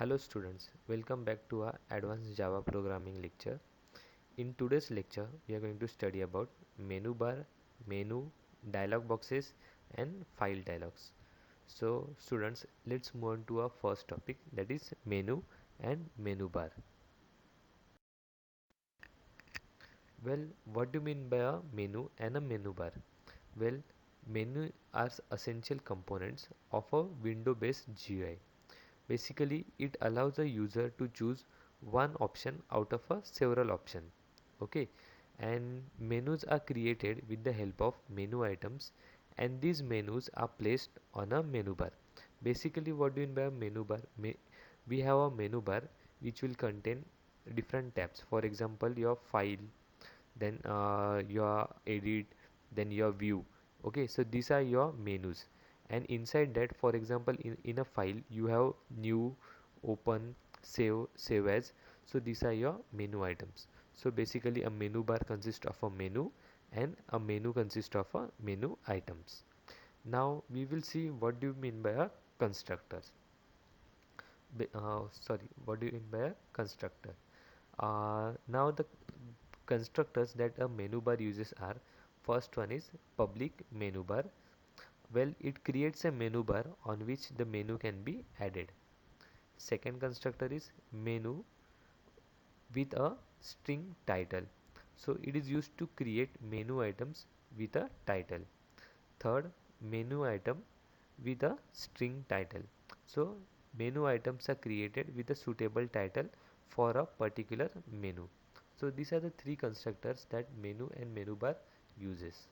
Hello students, welcome back to our advanced Java programming lecture. In today's lecture, we are going to study about menu bar, menu, dialog boxes and file dialogs. So students, let's move on to our first topic, that is menu and menu bar. Well, what do you mean by a menu and a menu bar? Well, menu are essential components of a window-based GUI. Basically, it allows the user to choose one option out of a several option. Okay, and menus are created with the help of menu items, and these menus are placed on a menu bar. Basically, what do you mean by a menu bar? We have a menu bar which will contain different tabs. For example, your file, then your edit, then your view. Okay, so these are your menus, and inside that, for example, in a file you have new, open, save as. So these are your menu items. So basically a menu bar consists of a menu and a menu consists of a menu items. Now we will see what do you mean by a constructors. Sorry, what do you mean by a constructor? Now the constructors that a menu bar uses are: first one is public menu bar. Well, it creates a menu bar on which the menu can be added. Second constructor is menu with a string title. So it is used to create menu items with a title. Third, menu item with a string title. So menu items are created with a suitable title for a particular menu. So these are the three constructors that menu and menu bar uses.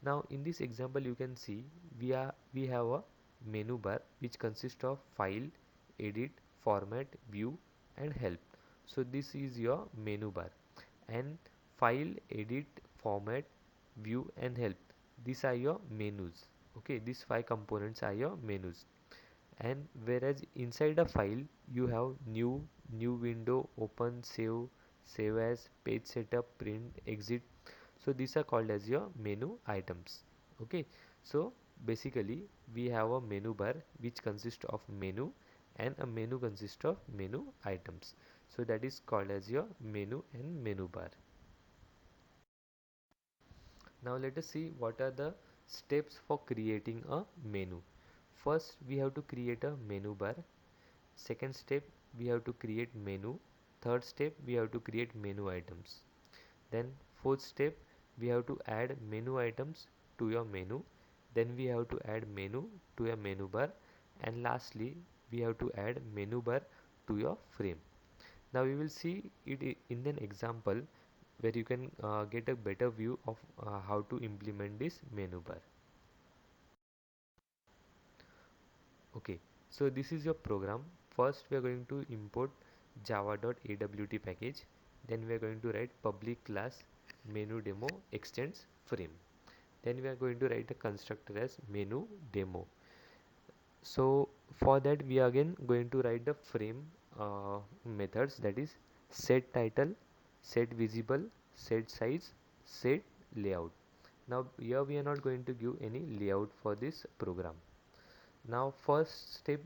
Now in this example you can see we have a menu bar which consists of file, edit, format, view and help. So this is your menu bar, and file, edit, format, view and help, these are your menus. Okay, these five components are your menus. And whereas inside a file you have new window, open, save as, page setup, print, exit. So these are called as your menu items. Okay, so basically we have a menu bar which consists of menu, and a menu consists of menu items. So that is called as your menu and menu bar. Now let us see what are the steps for creating a menu. First we have to create a menu bar. Second step, we have to create menu. Third step, we have to create menu items. Then fourth step, we have to add menu items to your menu. Then we have to add menu to your menu bar, and lastly we have to add menu bar to your frame. Now we will see it in an example where you can get a better view of how to implement this menu bar. Okay, so this is your program. First we are going to import java.awt package. Then we are going to write public class menu demo extends frame. Then we are going to write a constructor as menu demo. So for that we are again going to write the frame methods, that is set title, set visible, set size, set layout. Now here we are not going to give any layout for this program. Now first step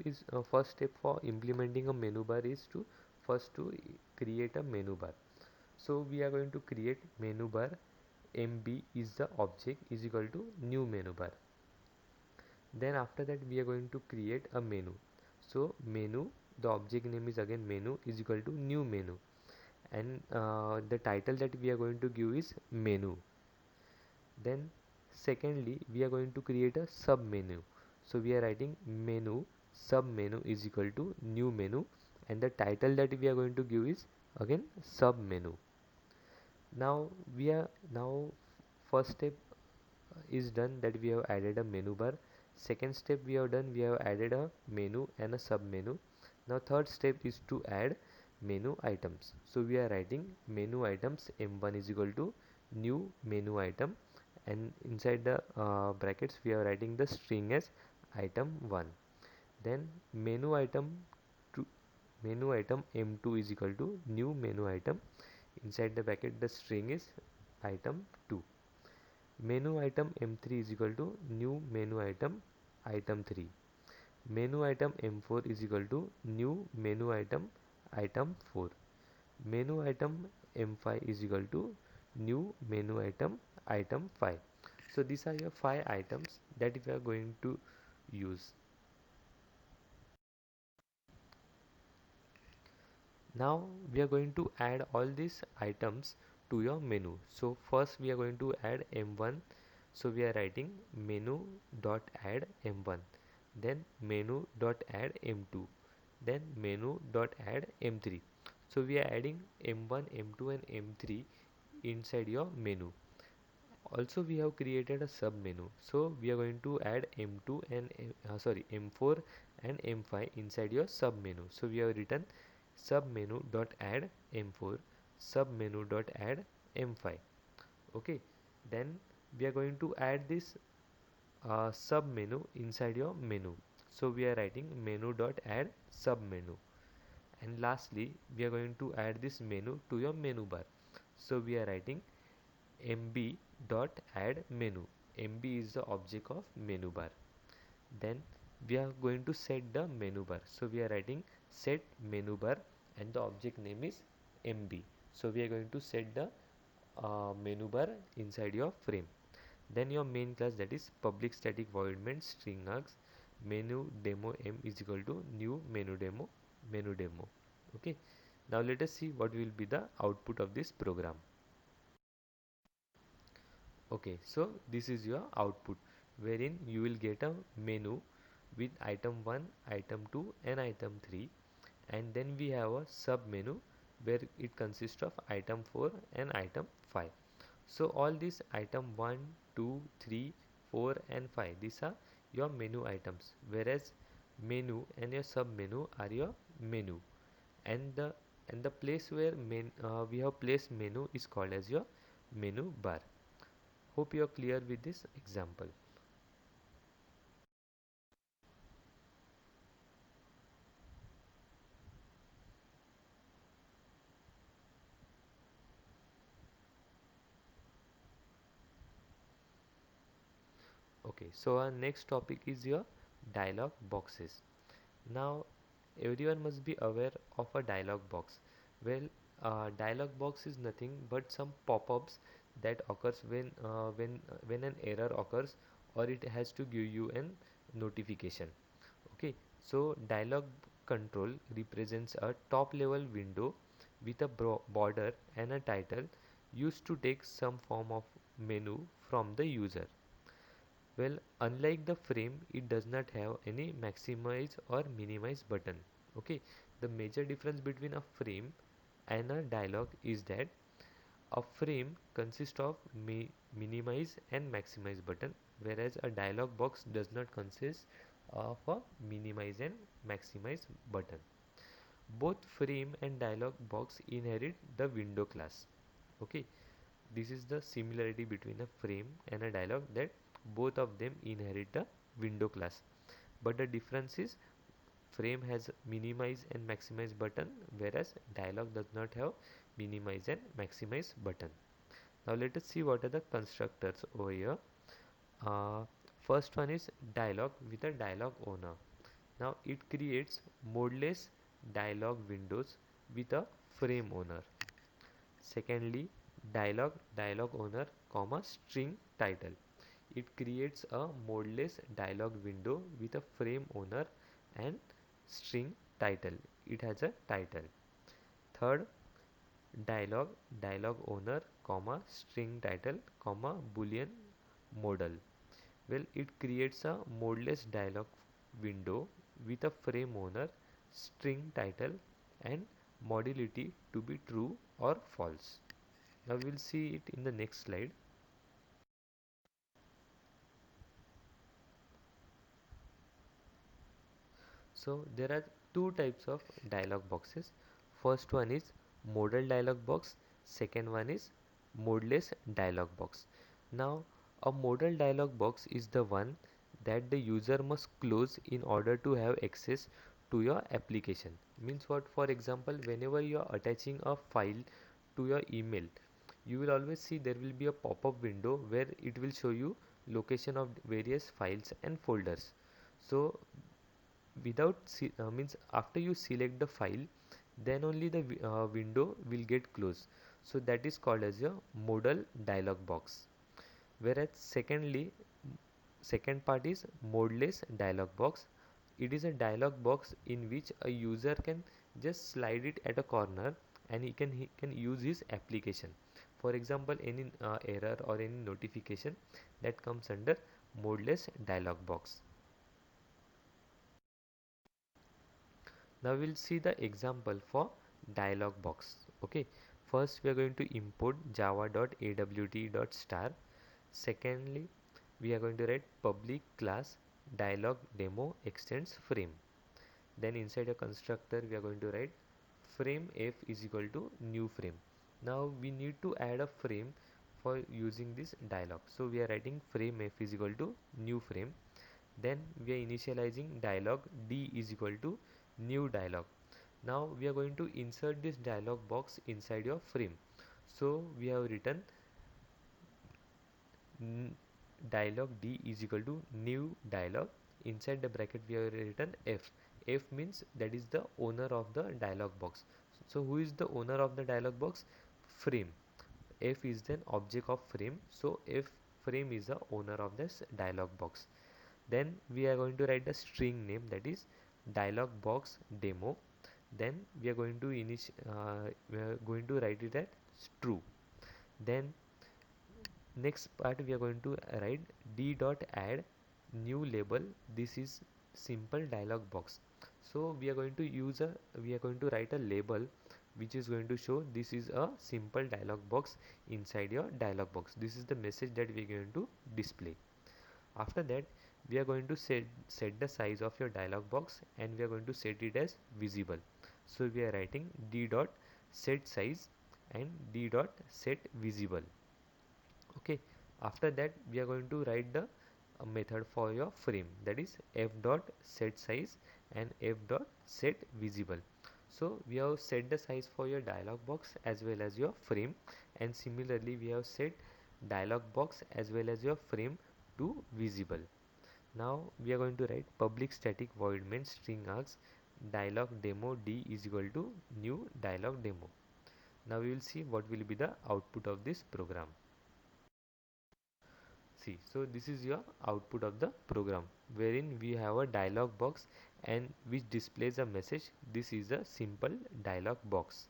for implementing a menu bar is to first to create a menu bar. So we are going to create menu bar, mb is the object, is equal to new menu bar. Then after that we are going to create a menu. So menu, the object name is again menu, is equal to new menu, and the title that we are going to give is menu. Then secondly we are going to create a sub menu. So we are writing menu sub menu is equal to new menu, and the title that we are going to give is again sub menu. Now first step is done, that we have added a menu bar. Second step we have done, we have added a menu and a sub menu. Now third step is to add menu items. So we are writing menu items m1 is equal to new menu item, and inside the brackets we are writing the string as item 1. Then menu item m2 is equal to new menu item, inside the bracket the string is item 2. Menu item m3 is equal to new menu item 3. menu item M4 is equal to new menu item item 4. Menu item M5 is equal to new menu item 5. So these are your 5 items that we are going to use. Now we are going to add all these items to your menu. So first we are going to add M1. So we are writing menu dot add M1, then menu dot add M2, then menu dot add M3. So we are adding M1, M2 and M3 inside your menu. Also we have created a sub menu, so we are going to add M2 and M4 and M5 inside your sub menu. So we have written sub menu dot add M4, sub menu dot add M5. Okay, then we are going to add this sub menu inside your menu. So we are writing menu dot add sub menu, and lastly we are going to add this menu to your menu bar. So we are writing mb dot add menu. Mb is the object of menu bar. Then we are going to set the menu bar. So we are writing set menu bar and the object name is mb. So we are going to set the menu bar inside your frame. Then your main class, that is public static void main string args menu demo m is equal to new menu demo. Okay, now let us see what will be the output of this program. Okay, so this is your output, wherein you will get a menu with item 1, item 2 and item 3, and then we have a sub menu where it consists of item 4 and item 5. So all these item 1, 2, 3, 4 and 5, these are your menu items, whereas menu and your sub menu are your menu, and the place where we have placed menu is called as your menu bar. Hope you are clear with this example. Okay, so our next topic is your dialog boxes. Now everyone must be aware of a dialog box. Well, dialog box is nothing but some pop-ups that occurs when an error occurs, or it has to give you an notification. Okay, so dialog control represents a top level window with a border and a title used to take some form of menu from the user. Well, unlike the frame, it does not have any maximize or minimize button. Okay, the major difference between a frame and a dialog is that a frame consists of minimize and maximize button, whereas a dialog box does not consist of a minimize and maximize button. Both frame and dialog box inherit the window class. Okay, this is the similarity between a frame and a dialog, that both of them inherit the window class, but the difference is frame has minimize and maximize button, whereas dialog does not have minimize and maximize button. Now let us see what are the constructors over here. uh, First one is dialog with a dialog owner. Now it creates modeless dialog windows with a frame owner. Secondly, dialog owner comma string title. It creates a modeless dialog window with a frame owner and string title. It has a title. Third, dialog owner comma string title comma boolean modal. Well, it creates a modeless dialog window with a frame owner, string title and modality to be true or false. Now we will see it in the next slide. So there are two types of dialog boxes. First one is modal dialog box, second one is modeless dialog box. Now a modal dialog box is the one that the user must close in order to have access to your application. Means what? For example, whenever you are attaching a file to your email, you will always see there will be a pop-up window where it will show you location of various files and folders. So means after you select the file, then only the window will get closed. So that is called as your modal dialog box. Whereas second part is modeless dialog box. It is a dialog box in which a user can just slide it at a corner, and he can use his application. For example, any error or any notification that comes under modeless dialog box. Now we'll see the example for dialog box. Okay, first we are going to import java.awt.star. Secondly, we are going to write public class dialog demo extends frame. Then inside a constructor we are going to write frame f is equal to new frame. Now we need to add a frame for using this dialog, so we are writing frame f is equal to new frame. Then we are initializing dialog d is equal to new dialog. Now we are going to insert this dialog box inside your frame, so we have written dialog d is equal to new dialog. Inside the bracket we have written f. F means that is the owner of the dialog box. So who is the owner of the dialog box? Frame. F is then object of frame, so f frame is the owner of this dialog box. Then we are going to write the string name, that is dialog box demo. Then we are going to write it as true. Then next part we are going to write d dot add new label. This is simple dialog box, so we are going to write a label which is going to show this is a simple dialog box inside your dialog box. This is the message that we are going to display. After that, we are going to set the size of your dialog box, and we are going to set it as visible. So we are writing d dot set size and d dot set visible. Okay, after that we are going to write the method for your frame, that is f dot set size and f dot set visible. So we have set the size for your dialog box as well as your frame, and similarly we have set dialog box as well as your frame to visible. Now we are going to write public static void main string args dialog demo d is equal to new dialog demo. Now we will see what will be the output of this program. See, so this is your output of the program, wherein we have a dialog box and which displays a message. This is a simple dialog box.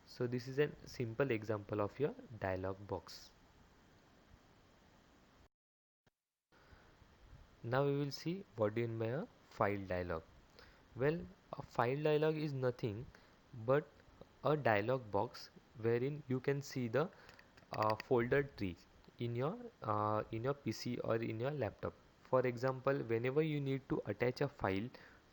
So this is a simple example of your dialog box. Now we will see what do you mean by a file dialog. Well, a file dialog is nothing but a dialog box wherein you can see the folder tree in your PC or in your laptop. For example, whenever you need to attach a file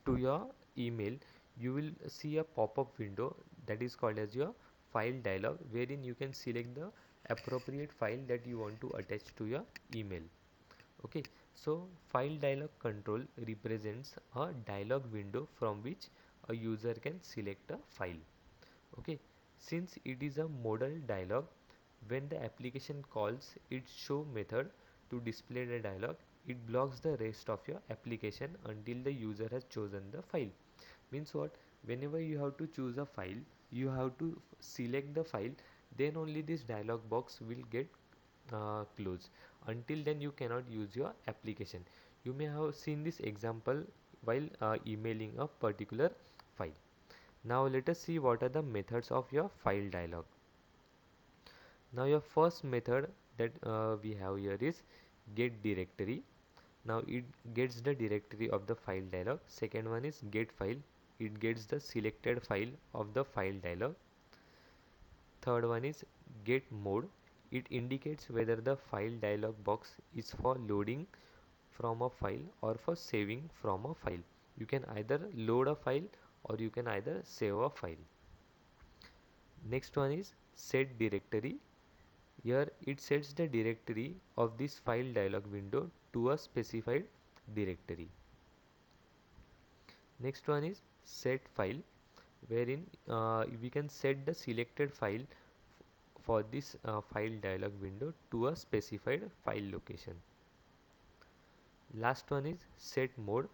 to your email, you will see a pop-up window that is called as your file dialog, wherein you can select the appropriate file that you want to attach to your email. Okay, so file dialog control represents a dialog window from which a user can select a file. Okay, since it is a modal dialog, when the application calls its show method to display the dialog, it blocks the rest of your application until the user has chosen the file. Means what? Whenever you have to choose a file, you have to select the file, then only this dialog box will get closed. Until then you cannot use your application. You may have seen this example while emailing a particular file. Now let us see what are the methods of your file dialog. Now your first method that we have here is get directory. Now it gets the directory of the file dialog. Second one is get file. It gets the selected file of the file dialog. Third one is get mode. It indicates whether the file dialog box is for loading from a file or for saving from a file. You can either load a file or you can either save a file. Next one is set directory. Here it sets the directory of this file dialog window to a specified directory. Next one is set file, wherein we can set the selected file for this file dialog window to a specified file location. Last one is set mode.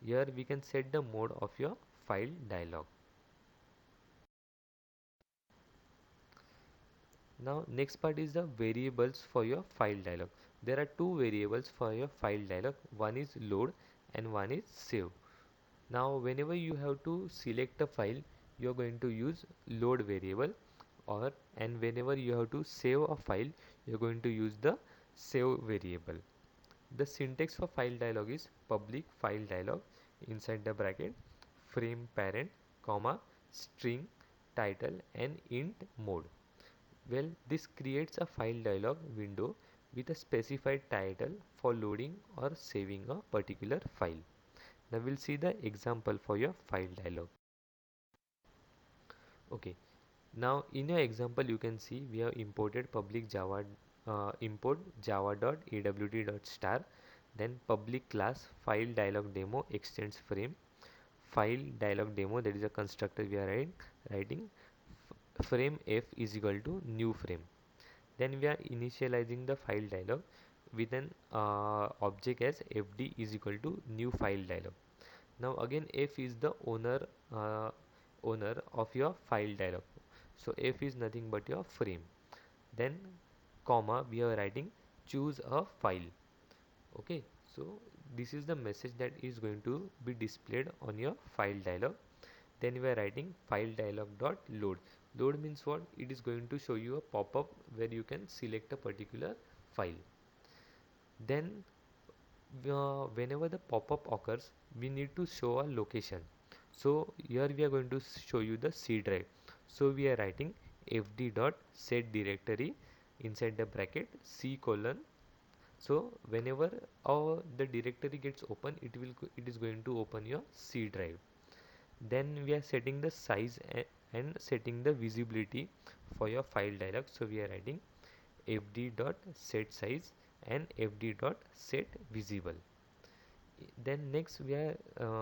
Here we can set the mode of your file dialog. Now next part is the variables for your file dialog. There are two variables for your file dialog. One is load and one is save. Now whenever you have to select a file, you are going to use load variable, or and whenever you have to save a file, you are going to use the save variable. The syntax for file dialog is public file dialog inside the bracket frame parent comma string title and int mode. Well, this creates a file dialog window with a specified title for loading or saving a particular file. Now we'll see the example for your file dialog. Okay, now in your example you can see we have imported public java import java.awt.star, then public class file dialog demo extends frame file dialog demo, that is a constructor we are writing frame f is equal to new frame. Then we are initializing the file dialog with an object as fd is equal to new file dialog. Now again f is the uh, owner of your file dialog, so f is nothing but your frame. Then comma we are writing choose a file. Okay, so this is the message that is going to be displayed on your file dialog. Then we are writing file dialog dot load. Load means what? It is going to show you a pop-up where you can select a particular file. Then whenever the pop-up occurs, we need to show a location. So here we are going to show you the C drive. So we are writing fd dot set directory inside the bracket C colon. So whenever the directory gets open, it is going to open your C drive. Then we are setting the size and setting the visibility for your file dialog. So we are writing fd dot set size and fd dot set visible. Then next we are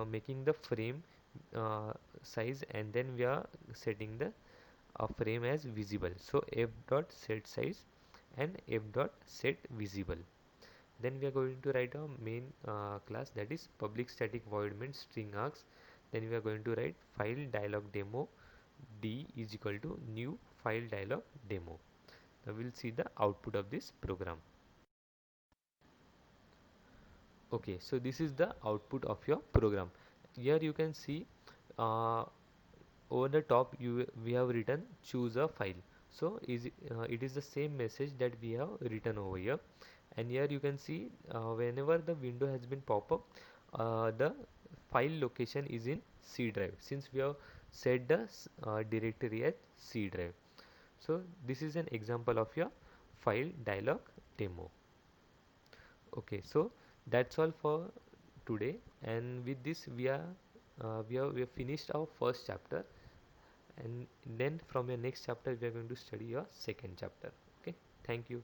making the frame size, and then we are setting the frame as visible. So f dot set size and f dot set visible. Then we are going to write a main class, that is public static void main string args. Then we are going to write file dialog demo d is equal to new file dialog demo. Now we'll see the output of this program. Okay, so this is the output of your program. Here you can see uh, over the top we have written choose a file. So it is the same message that we have written over here. And here you can see whenever the window has been pop up, the file location is in C drive, since we have set the directory as C drive. So this is an example of your file dialog demo. Okay, so that's all for today, and with this we have finished our first chapter, and then from your next chapter we are going to study your second chapter. Okay, thank you.